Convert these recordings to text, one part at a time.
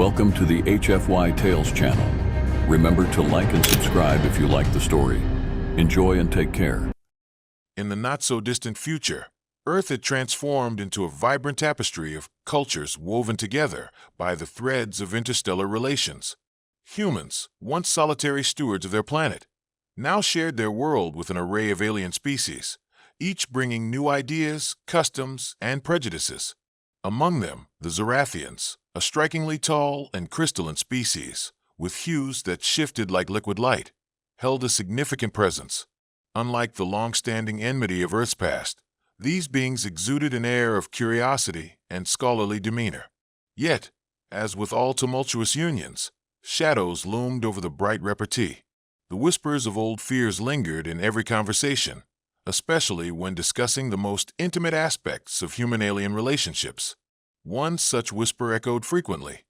Welcome to the HFY Tales channel. Remember to like and subscribe if you like the story. Enjoy and take care. In the not-so-distant future, Earth had transformed into a vibrant tapestry of cultures woven together by the threads of interstellar relations. Humans, once solitary stewards of their planet, now shared their world with an array of alien species, each bringing new ideas, customs, and prejudices. Among them, the Zorathians, a strikingly tall and crystalline species, with hues that shifted like liquid light, held a significant presence. Unlike the long-standing enmity of Earth's past, these beings exuded an air of curiosity and scholarly demeanor. Yet, as with all tumultuous unions, shadows loomed over the bright repartee. The whispers of old fears lingered in every conversation, especially when discussing the most intimate aspects of human-alien relationships. One such whisper echoed frequently.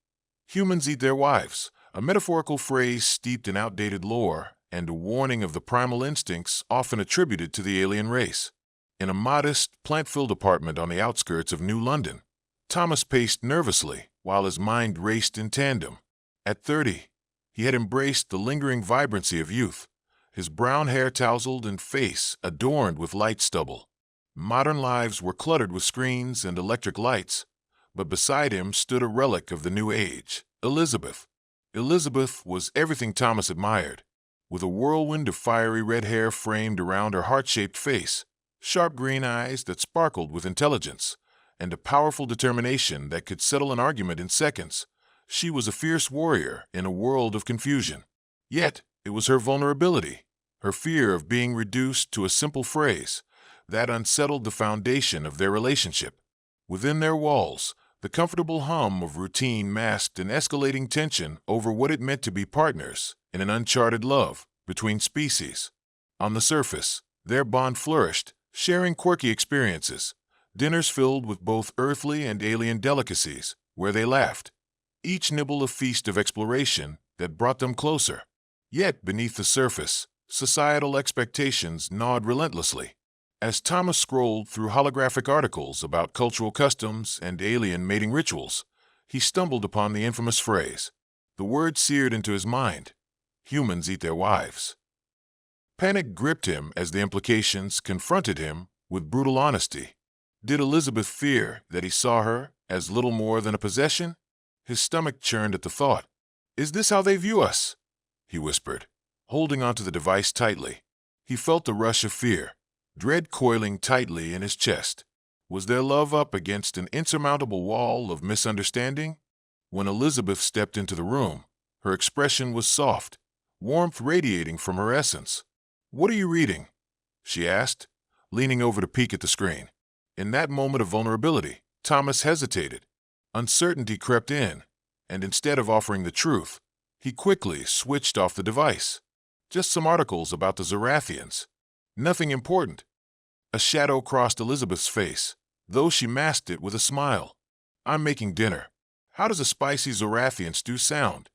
Humans eat their wives, a metaphorical phrase steeped in outdated lore and a warning of the primal instincts often attributed to the alien race. In a modest, plant-filled apartment on the outskirts of New London, Thomas paced nervously while his mind raced in tandem. At 30, he had embraced the lingering vibrancy of youth, his brown hair tousled and face adorned with light stubble. Modern lives were cluttered with screens and electric lights, but beside him stood a relic of the new age, Elizabeth. Elizabeth was everything Thomas admired, with a whirlwind of fiery red hair framed around her heart-shaped face, sharp green eyes that sparkled with intelligence, and a powerful determination that could settle an argument in seconds. She was a fierce warrior in a world of confusion. Yet, it was her vulnerability, her fear of being reduced to a simple phrase, that unsettled the foundation of their relationship. Within their walls, the comfortable hum of routine masked an escalating tension over what it meant to be partners in an uncharted love between species. On the surface, their bond flourished, sharing quirky experiences, dinners filled with both earthly and alien delicacies, where they laughed, each nibble a feast of exploration that brought them closer. Yet beneath the surface, societal expectations gnawed relentlessly. As Thomas scrolled through holographic articles about cultural customs and alien mating rituals, he stumbled upon the infamous phrase. The word seared into his mind: humans eat their wives. Panic gripped him as the implications confronted him with brutal honesty. Did Elizabeth fear that he saw her as little more than a possession? His stomach churned at the thought. "Is this how they view us?" he whispered, holding onto the device tightly. He felt a rush of fear, dread coiling tightly in his chest. Was their love up against an insurmountable wall of misunderstanding? When Elizabeth stepped into the room, her expression was soft, warmth radiating from her essence. "What are you reading?" she asked, leaning over to peek at the screen. In that moment of vulnerability, Thomas hesitated. Uncertainty crept in, and instead of offering the truth, he quickly switched off the device. Just some articles about the Zorathians. Nothing important. A shadow crossed Elizabeth's face, though she masked it with a smile. "I'm making dinner. How does a spicy Zorathian stew sound?"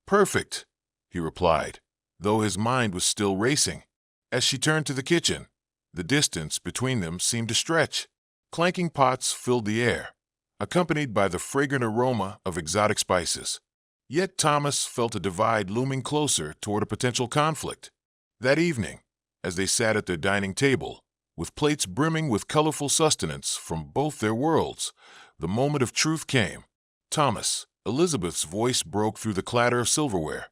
"Perfect," he replied, though his mind was still racing. As she turned to the kitchen, the distance between them seemed to stretch. Clanking pots filled the air, accompanied by the fragrant aroma of exotic spices. Yet Thomas felt a divide looming closer toward a potential conflict. That evening, as they sat at their dining table, with plates brimming with colorful sustenance from both their worlds, the moment of truth came. "Thomas," Elizabeth's voice broke through the clatter of silverware.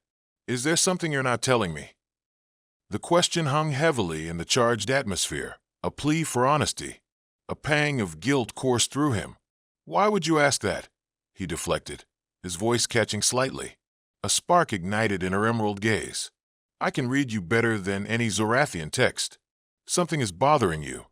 "Is there something you're not telling me?" The question hung heavily in the charged atmosphere, a plea for honesty. A pang of guilt coursed through him. "Why would you ask that?" he deflected, his voice catching slightly. A spark ignited in her emerald gaze. "I can read you better than any Zorathian text. Something is bothering you."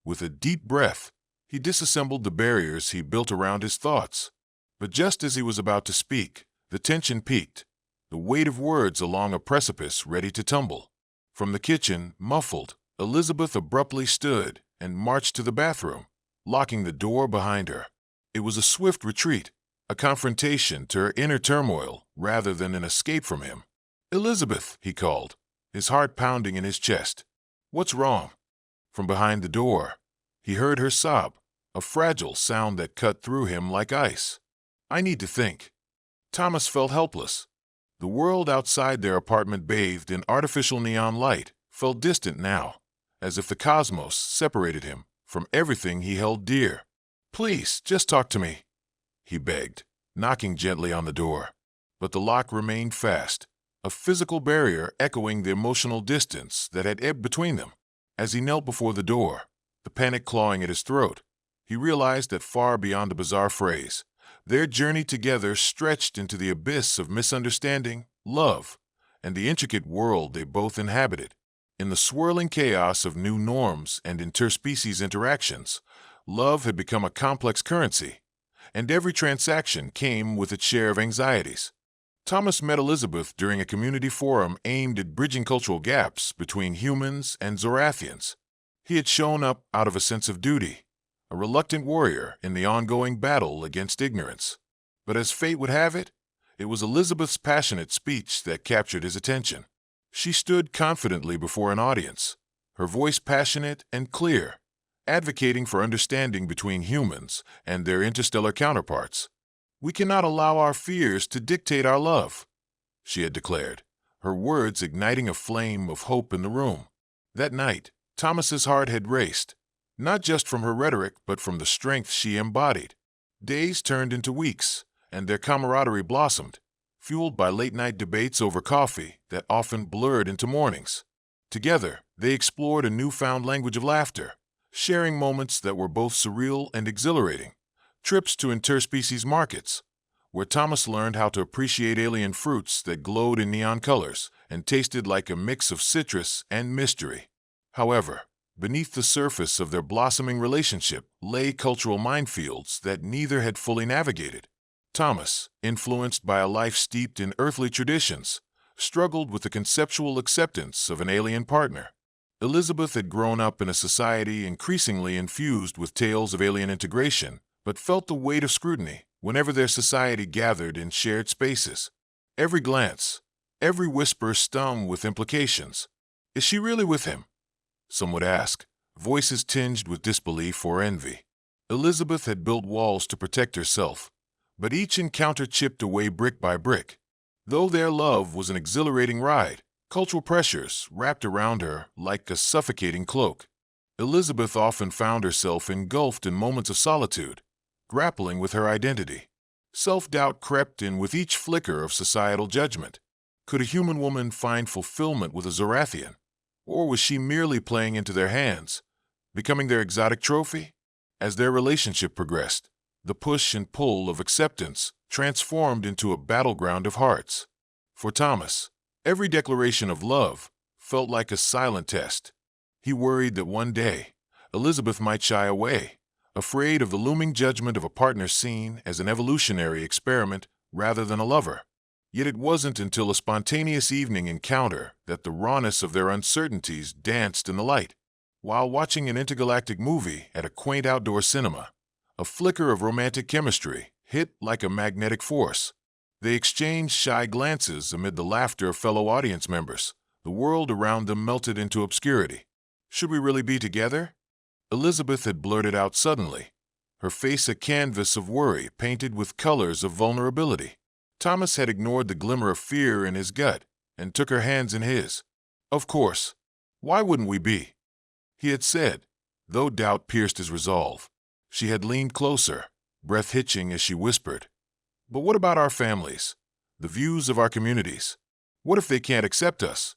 With a deep breath, he disassembled the barriers he built around his thoughts. But just as he was about to speak, the tension peaked, the weight of words along a precipice ready to tumble. From the kitchen, muffled, Elizabeth abruptly stood and marched to the bathroom, locking the door behind her. It was a swift retreat, a confrontation to her inner turmoil rather than an escape from him. "Elizabeth," he called, his heart pounding in his chest. "What's wrong?" From behind the door, he heard her sob, a fragile sound that cut through him like ice. "I need to think." Thomas felt helpless. The world outside their apartment, bathed in artificial neon light, felt distant now, as if the cosmos separated him from everything he held dear. "Please, just talk to me," he begged, knocking gently on the door. But the lock remained fast, a physical barrier echoing the emotional distance that had ebbed between them. As he knelt before the door, the panic clawing at his throat, he realized that far beyond the bizarre phrase, their journey together stretched into the abyss of misunderstanding, love, and the intricate world they both inhabited. In the swirling chaos of new norms and interspecies interactions, love had become a complex currency, and every transaction came with its share of anxieties. Thomas met Elizabeth during a community forum aimed at bridging cultural gaps between humans and Zorathians. He had shown up out of a sense of duty, a reluctant warrior in the ongoing battle against ignorance. But as fate would have it, it was Elizabeth's passionate speech that captured his attention. She stood confidently before an audience, her voice passionate and clear, advocating for understanding between humans and their interstellar counterparts. "We cannot allow our fears to dictate our love," she had declared, her words igniting a flame of hope in the room. That night, Thomas's heart had raced, not just from her rhetoric, but from the strength she embodied. Days turned into weeks, and their camaraderie blossomed, fueled by late-night debates over coffee that often blurred into mornings. Together, they explored a newfound language of laughter, sharing moments that were both surreal and exhilarating. Trips to interspecies markets, where Thomas learned how to appreciate alien fruits that glowed in neon colors and tasted like a mix of citrus and mystery. However, beneath the surface of their blossoming relationship lay cultural minefields that neither had fully navigated. Thomas, influenced by a life steeped in earthly traditions, struggled with the conceptual acceptance of an alien partner. Elizabeth had grown up in a society increasingly infused with tales of alien integration, but felt the weight of scrutiny whenever their society gathered in shared spaces. Every glance, every whisper stung with implications. "Is she really with him?" some would ask, voices tinged with disbelief or envy. Elizabeth had built walls to protect herself, but each encounter chipped away brick by brick. Though their love was an exhilarating ride, cultural pressures wrapped around her like a suffocating cloak. Elizabeth often found herself engulfed in moments of solitude, grappling with her identity. Self-doubt crept in with each flicker of societal judgment. Could a human woman find fulfillment with a Zorathian? Or was she merely playing into their hands, becoming their exotic trophy? As their relationship progressed, the push and pull of acceptance transformed into a battleground of hearts. For Thomas, every declaration of love felt like a silent test. He worried that one day, Elizabeth might shy away, afraid of the looming judgment of a partner seen as an evolutionary experiment rather than a lover. Yet it wasn't until a spontaneous evening encounter that the rawness of their uncertainties danced in the light. While watching an intergalactic movie at a quaint outdoor cinema, a flicker of romantic chemistry hit like a magnetic force. They exchanged shy glances amid the laughter of fellow audience members. The world around them melted into obscurity. "Should we really be together?" Elizabeth had blurted out suddenly, her face a canvas of worry painted with colors of vulnerability. Thomas had ignored the glimmer of fear in his gut and took her hands in his. "Of course. Why wouldn't we be?" he had said, though doubt pierced his resolve. She had leaned closer, breath hitching as she whispered, "But what about our families? The views of our communities? What if they can't accept us?"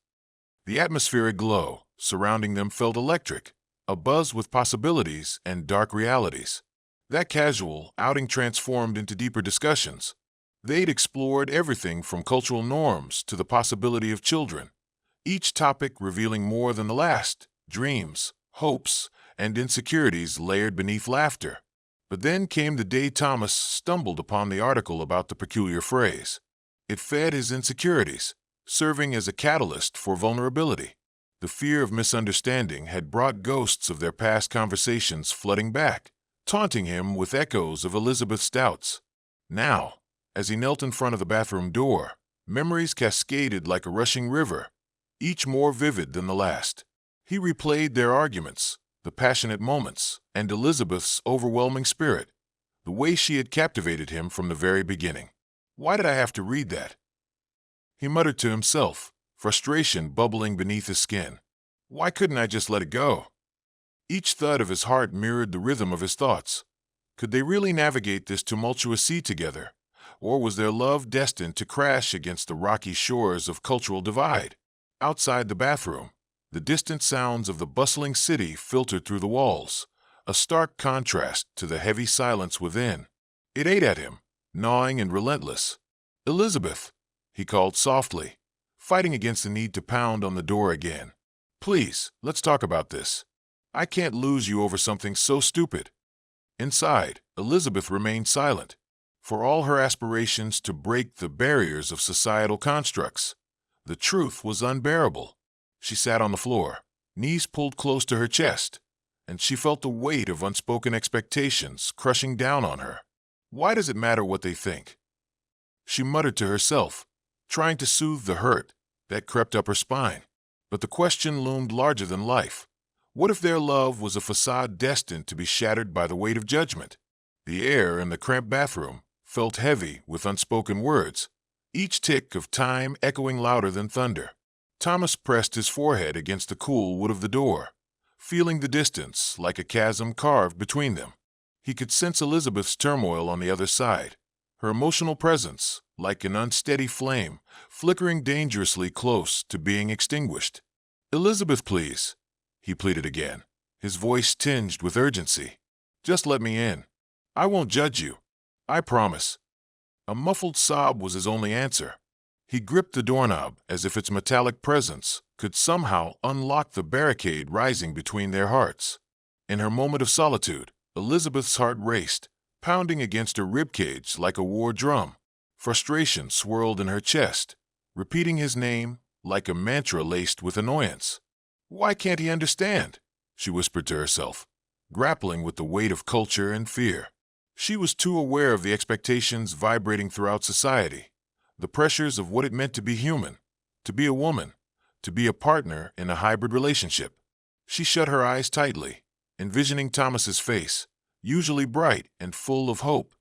The atmospheric glow surrounding them felt electric, abuzz with possibilities and dark realities. That casual outing transformed into deeper discussions. They'd explored everything from cultural norms to the possibility of children, each topic revealing more than the last: dreams, hopes, and insecurities layered beneath laughter. But then came the day Thomas stumbled upon the article about the peculiar phrase. It fed his insecurities, serving as a catalyst for vulnerability. The fear of misunderstanding had brought ghosts of their past conversations flooding back, taunting him with echoes of Elizabeth's doubts. Now, as he knelt in front of the bathroom door, memories cascaded like a rushing river, each more vivid than the last. He replayed their arguments, the passionate moments, and Elizabeth's overwhelming spirit, the way she had captivated him from the very beginning. Why did I have to read that? He muttered to himself, frustration bubbling beneath his skin. Why couldn't I just let it go? Each thud of his heart mirrored the rhythm of his thoughts. Could they really navigate this tumultuous sea together? Or was their love destined to crash against the rocky shores of cultural divide? Outside the bathroom, the distant sounds of the bustling city filtered through the walls, a stark contrast to the heavy silence within. It ate at him, gnawing and relentless. "Elizabeth," he called softly, fighting against the need to pound on the door again. "Please, let's talk about this. I can't lose you over something so stupid." Inside, Elizabeth remained silent. For all her aspirations to break the barriers of societal constructs, the truth was unbearable. She sat on the floor, knees pulled close to her chest, and she felt the weight of unspoken expectations crushing down on her. Why does it matter what they think? She muttered to herself, trying to soothe the hurt that crept up her spine. But the question loomed larger than life. What if their love was a facade destined to be shattered by the weight of judgment? The air in the cramped bathroom felt heavy with unspoken words, each tick of time echoing louder than thunder. Thomas pressed his forehead against the cool wood of the door, feeling the distance like a chasm carved between them. He could sense Elizabeth's turmoil on the other side, her emotional presence like an unsteady flame, flickering dangerously close to being extinguished. "Elizabeth, please," he pleaded again, his voice tinged with urgency. "Just let me in. I won't judge you. I promise." A muffled sob was his only answer. He gripped the doorknob as if its metallic presence could somehow unlock the barricade rising between their hearts. In her moment of solitude, Elizabeth's heart raced, pounding against her ribcage like a war drum. Frustration swirled in her chest, repeating his name like a mantra laced with annoyance. "Why can't he understand?" she whispered to herself, grappling with the weight of culture and fear. She was too aware of the expectations vibrating throughout society, the pressures of what it meant to be human, to be a woman, to be a partner in a hybrid relationship. She shut her eyes tightly, envisioning Thomas's face, usually bright and full of hope,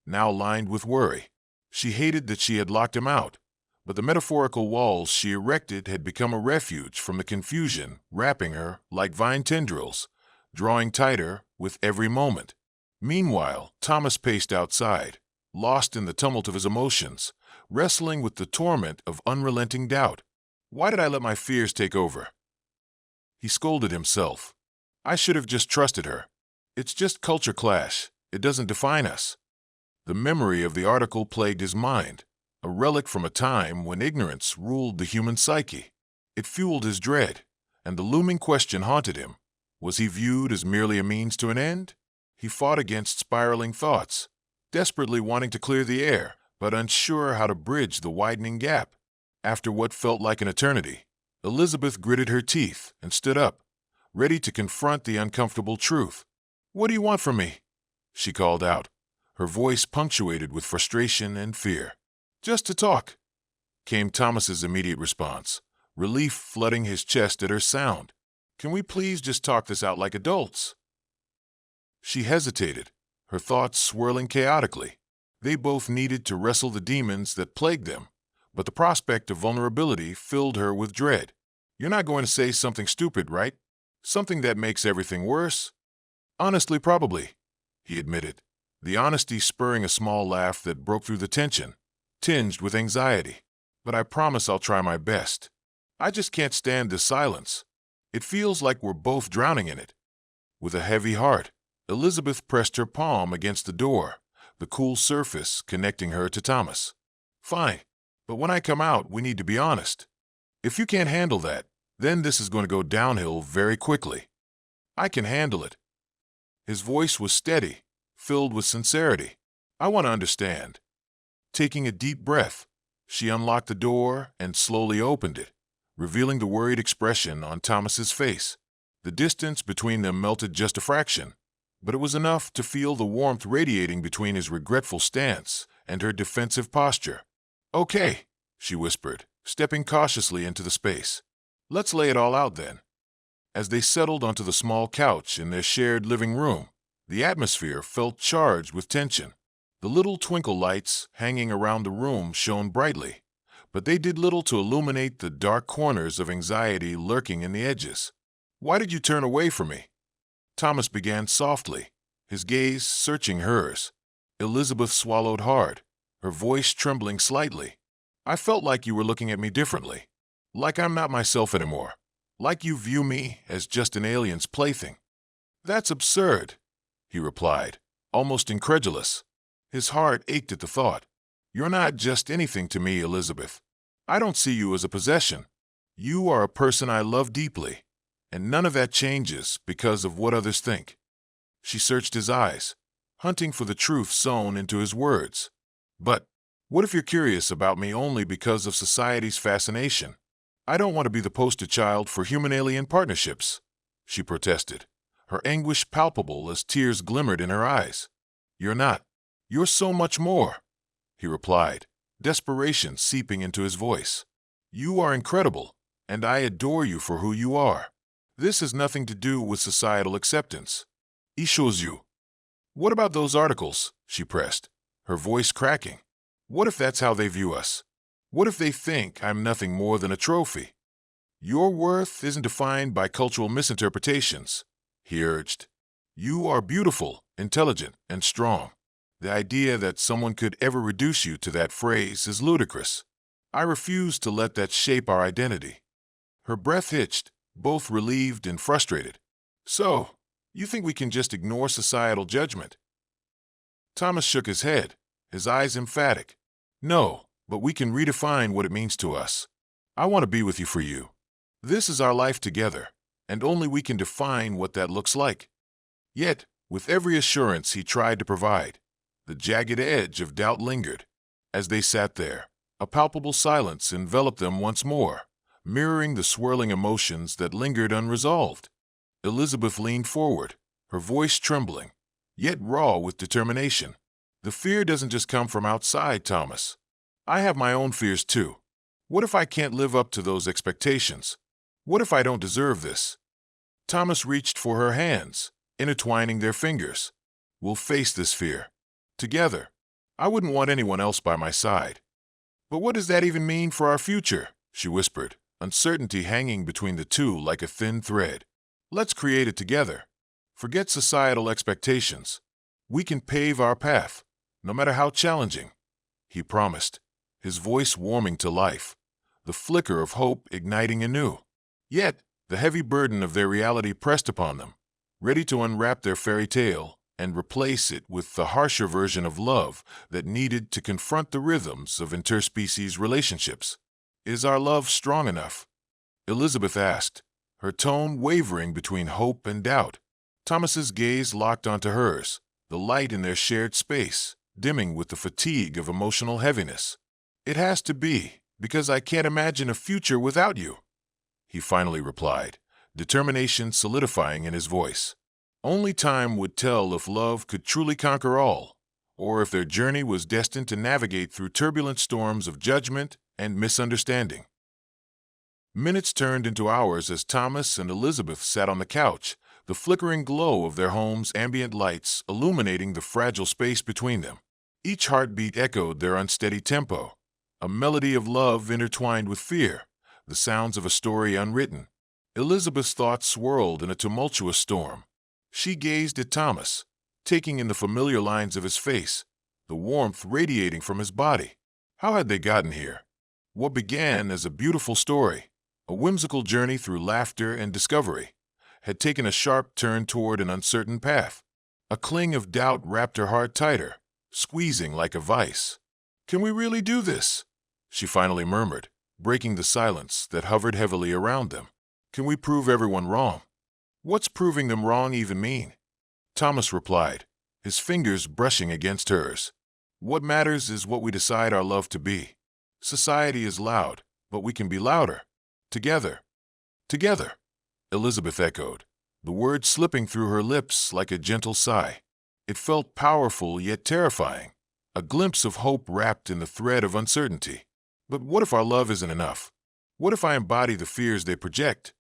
now lined with worry. She hated that she had locked him out, but the metaphorical walls she erected had become a refuge from the confusion wrapping her like vine tendrils, drawing tighter with every moment. Meanwhile, Thomas paced outside, lost in the tumult of his emotions, wrestling with the torment of unrelenting doubt. Why did I let my fears take over? He scolded himself. I should have just trusted her. It's just culture clash. It doesn't define us. The memory of the article plagued his mind, a relic from a time when ignorance ruled the human psyche. It fueled his dread, and the looming question haunted him. Was he viewed as merely a means to an end? He fought against spiraling thoughts, desperately wanting to clear the air, but unsure how to bridge the widening gap. After what felt like an eternity, Elizabeth gritted her teeth and stood up, ready to confront the uncomfortable truth. "What do you want from me?" she called out, her voice punctuated with frustration and fear. "Just to talk," came Thomas's immediate response, relief flooding his chest at her sound. "Can we please just talk this out like adults?" She hesitated, her thoughts swirling chaotically. They both needed to wrestle the demons that plagued them, but the prospect of vulnerability filled her with dread. "You're not going to say something stupid, right? Something that makes everything worse?" "Honestly, probably," he admitted, the honesty spurring a small laugh that broke through the tension, tinged with anxiety. "But I promise I'll try my best. I just can't stand this silence. It feels like we're both drowning in it." With a heavy heart, Elizabeth pressed her palm against the door, the cool surface connecting her to Thomas. "Fine, but when I come out, we need to be honest. If you can't handle that, then this is going to go downhill very quickly." "I can handle it." His voice was steady, filled with sincerity. "I want to understand." Taking a deep breath, she unlocked the door and slowly opened it, revealing the worried expression on Thomas's face. The distance between them melted just a fraction, but it was enough to feel the warmth radiating between his regretful stance and her defensive posture. "Okay," she whispered, stepping cautiously into the space. "Let's lay it all out then." As they settled onto the small couch in their shared living room, the atmosphere felt charged with tension. The little twinkle lights hanging around the room shone brightly, but they did little to illuminate the dark corners of anxiety lurking in the edges. "Why did you turn away from me?" Thomas began softly, his gaze searching hers. Elizabeth swallowed hard, her voice trembling slightly. "I felt like you were looking at me differently, like I'm not myself anymore, like you view me as just an alien's plaything." "That's absurd," he replied, almost incredulous. His heart ached at the thought. "You're not just anything to me, Elizabeth. I don't see you as a possession. You are a person I love deeply, and none of that changes because of what others think." She searched his eyes, hunting for the truth sewn into his words. "But what if you're curious about me only because of society's fascination? I don't want to be the poster child for human-alien partnerships," she protested, her anguish palpable as tears glimmered in her eyes. "You're not. You're so much more," he replied, desperation seeping into his voice. "You are incredible, and I adore you for who you are. This has nothing to do with societal acceptance. It shows you." "What about those articles?" she pressed, her voice cracking. "What if that's how they view us? What if they think I'm nothing more than a trophy?" "Your worth isn't defined by cultural misinterpretations," he urged. "You are beautiful, intelligent, and strong. The idea that someone could ever reduce you to that phrase is ludicrous. I refuse to let that shape our identity." Her breath hitched, both relieved and frustrated. "So, you think we can just ignore societal judgment?" Thomas shook his head, his eyes emphatic. "No, but we can redefine what it means to us. I want to be with you for you. This is our life together, and only we can define what that looks like." Yet, with every assurance he tried to provide, the jagged edge of doubt lingered. As they sat there, a palpable silence enveloped them once more, mirroring the swirling emotions that lingered unresolved. Elizabeth leaned forward, her voice trembling, yet raw with determination. "The fear doesn't just come from outside, Thomas. I have my own fears too. What if I can't live up to those expectations? What if I don't deserve this?" Thomas reached for her hands, intertwining their fingers. "We'll face this fear. Together. I wouldn't want anyone else by my side." "But what does that even mean for our future?" she whispered, uncertainty hanging between the two like a thin thread. "Let's create it together. Forget societal expectations. We can pave our path, no matter how challenging," he promised, his voice warming to life, the flicker of hope igniting anew. Yet, the heavy burden of their reality pressed upon them, ready to unwrap their fairy tale and replace it with the harsher version of love that needed to confront the rhythms of interspecies relationships. "Is our love strong enough?" Elizabeth asked, her tone wavering between hope and doubt. Thomas's gaze locked onto hers, the light in their shared space dimming with the fatigue of emotional heaviness. "It has to be, because I can't imagine a future without you," he finally replied, determination solidifying in his voice. Only time would tell if love could truly conquer all, or if their journey was destined to navigate through turbulent storms of judgment and misunderstanding. Minutes turned into hours as Thomas and Elizabeth sat on the couch, the flickering glow of their home's ambient lights illuminating the fragile space between them. Each heartbeat echoed their unsteady tempo, a melody of love intertwined with fear, the sounds of a story unwritten. Elizabeth's thoughts swirled in a tumultuous storm. She gazed at Thomas, taking in the familiar lines of his face, the warmth radiating from his body. How had they gotten here? What began as a beautiful story, a whimsical journey through laughter and discovery, had taken a sharp turn toward an uncertain path. A cling of doubt wrapped her heart tighter, squeezing like a vice. "Can we really do this?" she finally murmured, breaking the silence that hovered heavily around them. "Can we prove everyone wrong?" "What's proving them wrong even mean?" Thomas replied, his fingers brushing against hers. "What matters is what we decide our love to be. Society is loud, but we can be louder. Together." "Together," Elizabeth echoed, the words slipping through her lips like a gentle sigh. It felt powerful yet terrifying, a glimpse of hope wrapped in the thread of uncertainty. "But what if our love isn't enough? What if I embody the fears they project?"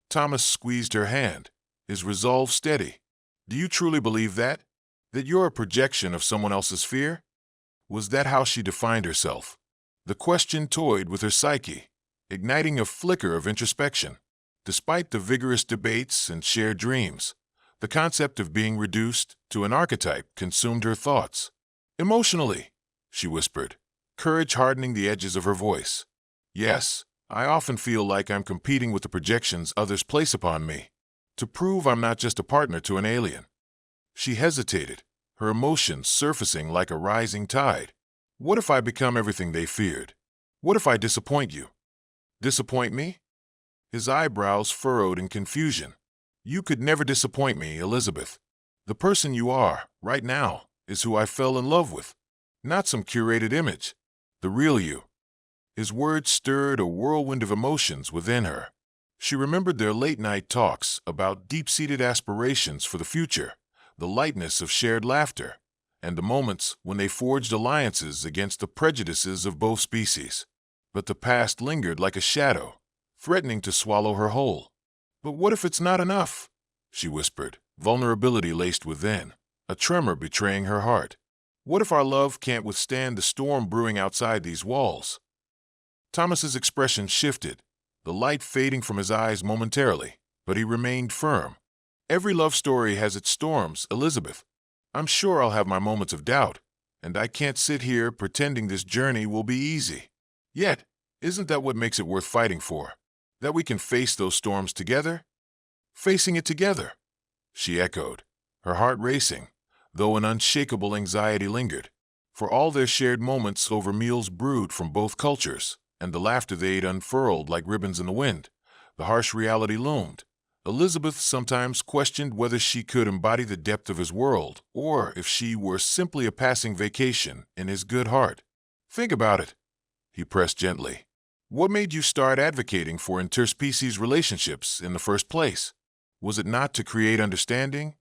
Thomas squeezed her hand, his resolve steady. "Do you truly believe that? That you're a projection of someone else's fear?" Was that how she defined herself? The question toyed with her psyche, igniting a flicker of introspection. Despite the vigorous debates and shared dreams, the concept of being reduced to an archetype consumed her thoughts. Emotionally, she whispered, courage hardening the edges of her voice. Yes, I often feel like I'm competing with the projections others place upon me, to prove I'm not just a partner to an alien. She hesitated, her emotions surfacing like a rising tide. What if I become everything they feared? What if I disappoint you? Disappoint me? His eyebrows furrowed in confusion. You could never disappoint me, Elizabeth. The person you are, right now, is who I fell in love with. Not some curated image. The real you. His words stirred a whirlwind of emotions within her. She remembered their late-night talks about deep-seated aspirations for the future, the lightness of shared laughter, and the moments when they forged alliances against the prejudices of both species. But the past lingered like a shadow, threatening to swallow her whole. But what if it's not enough? She whispered, vulnerability laced within, a tremor betraying her heart. What if our love can't withstand the storm brewing outside these walls? Thomas's expression shifted, the light fading from his eyes momentarily, but he remained firm. Every love story has its storms, Elizabeth. I'm sure I'll have my moments of doubt, and I can't sit here pretending this journey will be easy. Yet, isn't that what makes it worth fighting for? That we can face those storms together? Facing it together, she echoed, her heart racing, though an unshakable anxiety lingered. For all their shared moments over meals brewed from both cultures, and the laughter they'd unfurled like ribbons in the wind, the harsh reality loomed. Elizabeth sometimes questioned whether she could embody the depth of his world, or if she were simply a passing vacation in his good heart. Think about it, he pressed gently. What made you start advocating for interspecies relationships in the first place? Was it not to create understanding?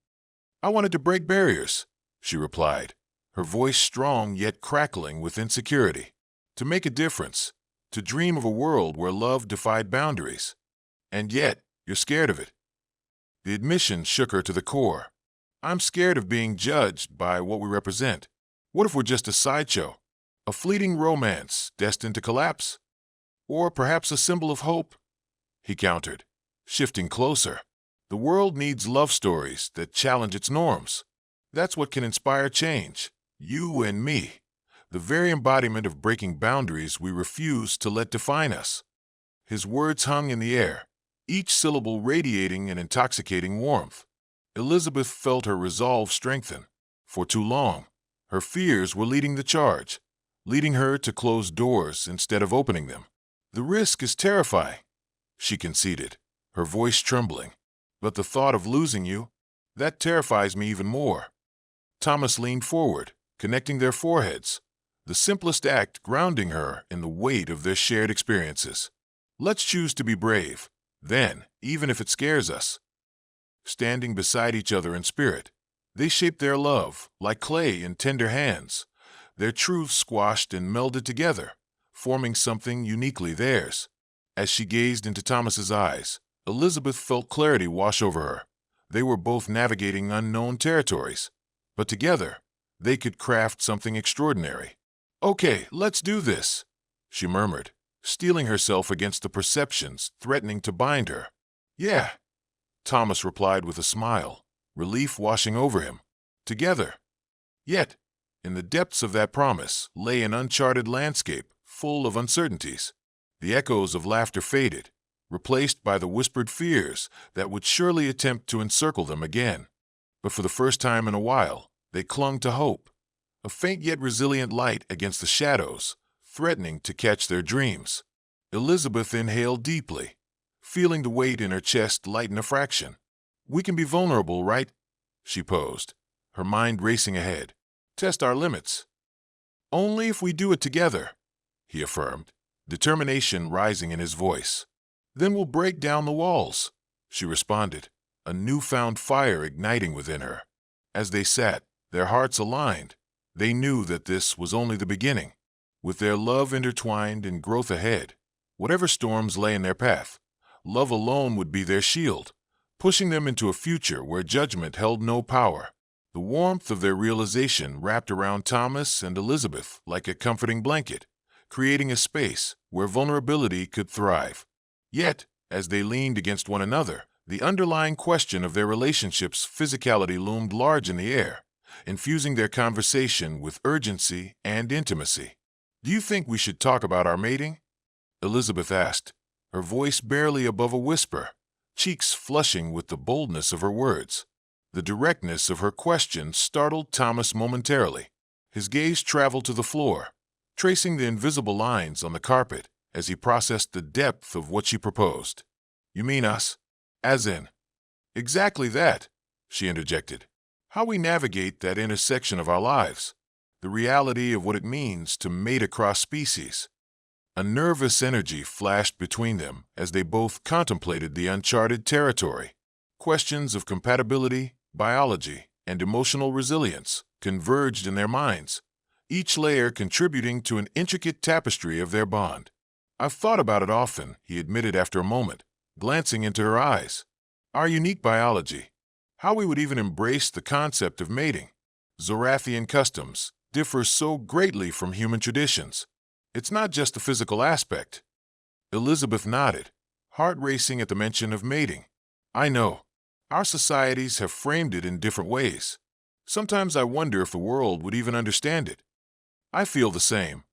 I wanted to break barriers, she replied, her voice strong yet crackling with insecurity. To make a difference, to dream of a world where love defied boundaries. And yet, you're scared of it. The admission shook her to the core. I'm scared of being judged by what we represent. What if we're just a sideshow? A fleeting romance destined to collapse? Or perhaps a symbol of hope? He countered, shifting closer. The world needs love stories that challenge its norms. That's what can inspire change. You and me. The very embodiment of breaking boundaries we refuse to let define us. His words hung in the air, each syllable radiating an intoxicating warmth. Elizabeth felt her resolve strengthen. For too long, her fears were leading the charge, leading her to close doors instead of opening them. The risk is terrifying, she conceded, her voice trembling. But the thought of losing you, that terrifies me even more. Thomas leaned forward, connecting their foreheads, the simplest act grounding her in the weight of their shared experiences. Let's choose to be brave, then, even if it scares us. Standing beside each other in spirit, they shaped their love like clay in tender hands, their truths squashed and melded together, forming something uniquely theirs. As she gazed into Thomas's eyes, Elizabeth felt clarity wash over her. They were both navigating unknown territories, but together, they could craft something extraordinary. Okay, let's do this, she murmured, steeling herself against the perceptions threatening to bind her. Yeah, Thomas replied with a smile, relief washing over him. Together. Yet, in the depths of that promise lay an uncharted landscape full of uncertainties. The echoes of laughter faded, replaced by the whispered fears that would surely attempt to encircle them again. But for the first time in a while, they clung to hope, a faint yet resilient light against the shadows, threatening to catch their dreams. Elizabeth inhaled deeply, feeling the weight in her chest lighten a fraction. We can be vulnerable, right? She posed, her mind racing ahead. Test our limits. Only if we do it together, he affirmed, determination rising in his voice. Then we'll break down the walls, she responded, a newfound fire igniting within her. As they sat, their hearts aligned, they knew that this was only the beginning. With their love intertwined and growth ahead, whatever storms lay in their path, love alone would be their shield, pushing them into a future where judgment held no power. The warmth of their realization wrapped around Thomas and Elizabeth like a comforting blanket, creating a space where vulnerability could thrive. Yet, as they leaned against one another, the underlying question of their relationship's physicality loomed large in the air, infusing their conversation with urgency and intimacy. "Do you think we should talk about our mating?" Elizabeth asked, her voice barely above a whisper, cheeks flushing with the boldness of her words. The directness of her question startled Thomas momentarily. His gaze traveled to the floor, tracing the invisible lines on the carpet as he processed the depth of what she proposed. "You mean us? As in?" "Exactly that," she interjected. "How we navigate that intersection of our lives, the reality of what it means to mate across species." A nervous energy flashed between them as they both contemplated the uncharted territory. Questions of compatibility, biology, and emotional resilience converged in their minds, each layer contributing to an intricate tapestry of their bond. "I've thought about it often," he admitted after a moment, glancing into her eyes. "Our unique biology, how we would even embrace the concept of mating. Zorathian customs differ so greatly from human traditions. It's not just the physical aspect." Elizabeth nodded, heart racing at the mention of mating. "I know. Our societies have framed it in different ways. Sometimes I wonder if the world would even understand it." "I feel the same.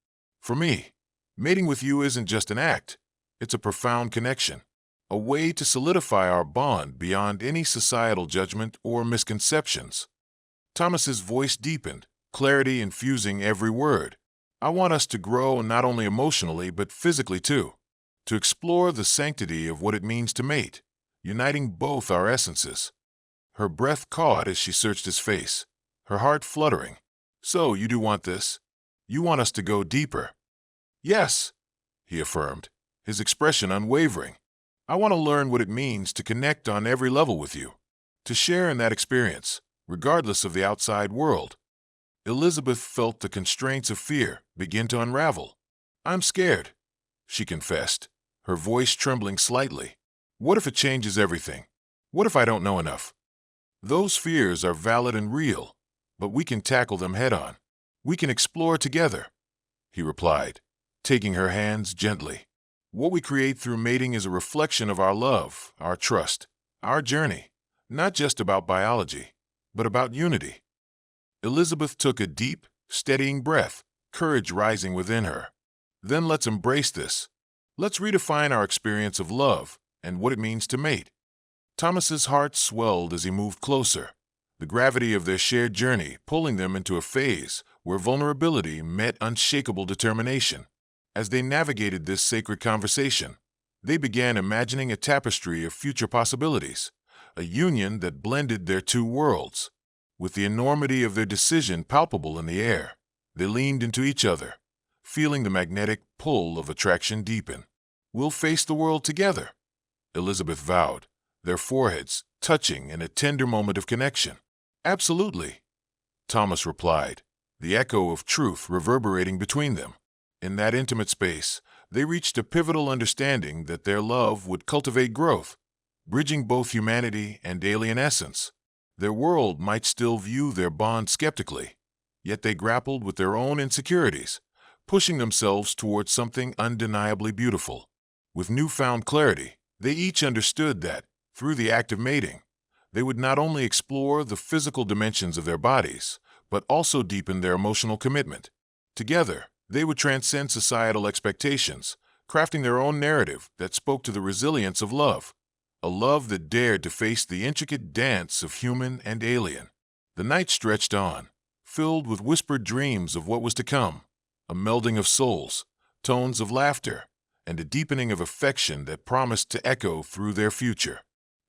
For me, mating with you isn't just an act. It's a profound connection, a way to solidify our bond beyond any societal judgment or misconceptions." Thomas's voice deepened, clarity infusing every word. "I want us to grow not only emotionally but physically too, to explore the sanctity of what it means to mate, uniting both our essences." Her breath caught as she searched his face, her heart fluttering. "So you do want this? You want us to go deeper?" "Yes," he affirmed, his expression unwavering. "I want to learn what it means to connect on every level with you, to share in that experience, regardless of the outside world." Elizabeth felt the constraints of fear begin to unravel. "I'm scared," she confessed, her voice trembling slightly. "What if it changes everything? What if I don't know enough?" "Those fears are valid and real, but we can tackle them head-on. We can explore together," he replied, taking her hands gently. "What we create through mating is a reflection of our love, our trust, our journey, not just about biology, but about unity." Elizabeth took a deep, steadying breath, courage rising within her. "Then let's embrace this. Let's redefine our experience of love and what it means to mate." Thomas's heart swelled as he moved closer, the gravity of their shared journey pulling them into a phase where vulnerability met unshakable determination. As they navigated this sacred conversation, they began imagining a tapestry of future possibilities, a union that blended their two worlds. With the enormity of their decision palpable in the air, they leaned into each other, feeling the magnetic pull of attraction deepen. "We'll face the world together," Elizabeth vowed, their foreheads touching in a tender moment of connection. "Absolutely," Thomas replied, the echo of truth reverberating between them. In that intimate space, they reached a pivotal understanding that their love would cultivate growth, bridging both humanity and alien essence. Their world might still view their bond skeptically, yet they grappled with their own insecurities, pushing themselves towards something undeniably beautiful. With newfound clarity, they each understood that, through the act of mating, they would not only explore the physical dimensions of their bodies, but also deepen their emotional commitment. Together, they would transcend societal expectations, crafting their own narrative that spoke to the resilience of love, a love that dared to face the intricate dance of human and alien. The night stretched on, filled with whispered dreams of what was to come, a melding of souls, tones of laughter, and a deepening of affection that promised to echo through their future.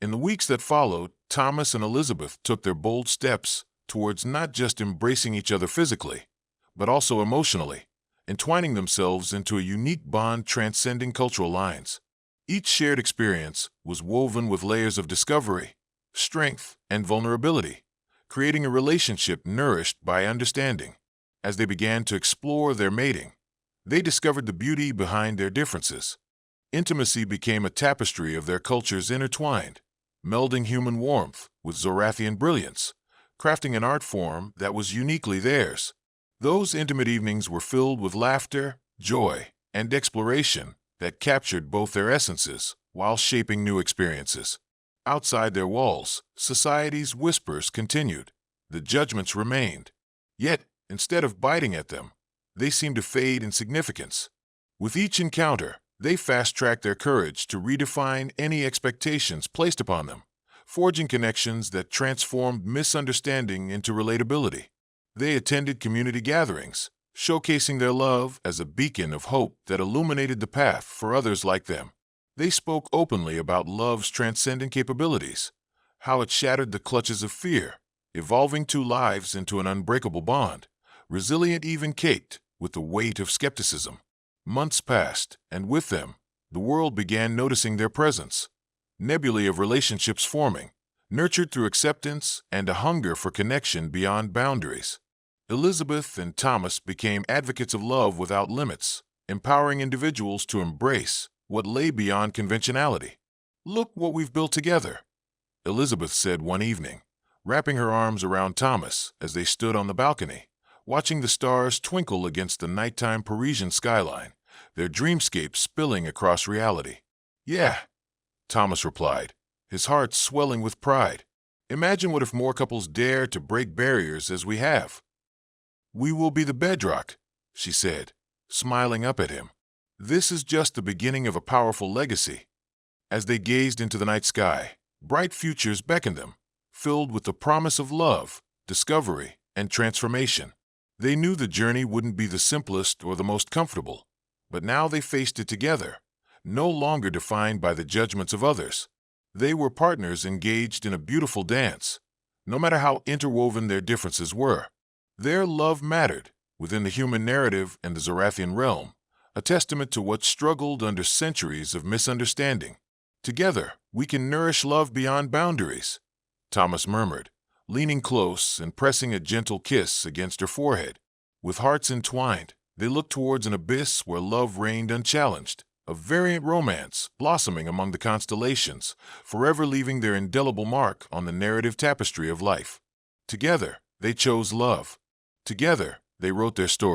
In the weeks that followed, Thomas and Elizabeth took their bold steps towards not just embracing each other physically, but also emotionally, entwining themselves into a unique bond transcending cultural lines. Each shared experience was woven with layers of discovery, strength, and vulnerability, creating a relationship nourished by understanding. As they began to explore their mating, they discovered the beauty behind their differences. Intimacy became a tapestry of their cultures intertwined, melding human warmth with Zorathian brilliance, crafting an art form that was uniquely theirs. Those intimate evenings were filled with laughter, joy, and exploration that captured both their essences while shaping new experiences. Outside their walls, society's whispers continued. The judgments remained. Yet, instead of biting at them, they seemed to fade in significance. With each encounter, they fast-tracked their courage to redefine any expectations placed upon them, forging connections that transformed misunderstanding into relatability. They attended community gatherings, showcasing their love as a beacon of hope that illuminated the path for others like them. They spoke openly about love's transcendent capabilities, how it shattered the clutches of fear, evolving two lives into an unbreakable bond, resilient even caked with the weight of skepticism. Months passed, and with them, the world began noticing their presence. Nebulae of relationships forming, nurtured through acceptance and a hunger for connection beyond boundaries. Elizabeth and Thomas became advocates of love without limits, empowering individuals to embrace what lay beyond conventionality. "Look what we've built together," Elizabeth said one evening, wrapping her arms around Thomas as they stood on the balcony, watching the stars twinkle against the nighttime Parisian skyline, their dreamscape spilling across reality. "Yeah," Thomas replied, his heart swelling with pride. "Imagine what if more couples dare to break barriers as we have." "We will be the bedrock," she said, smiling up at him. "This is just the beginning of a powerful legacy." As they gazed into the night sky, bright futures beckoned them, filled with the promise of love, discovery, and transformation. They knew the journey wouldn't be the simplest or the most comfortable, but now they faced it together, no longer defined by the judgments of others. They were partners engaged in a beautiful dance, no matter how interwoven their differences were. Their love mattered within the human narrative and the Zorathian realm, a testament to what struggled under centuries of misunderstanding. "Together, we can nourish love beyond boundaries," Thomas murmured, leaning close and pressing a gentle kiss against her forehead. With hearts entwined, they looked towards an abyss where love reigned unchallenged, a variant romance blossoming among the constellations, forever leaving their indelible mark on the narrative tapestry of life. Together, they chose love. Together, they wrote their story.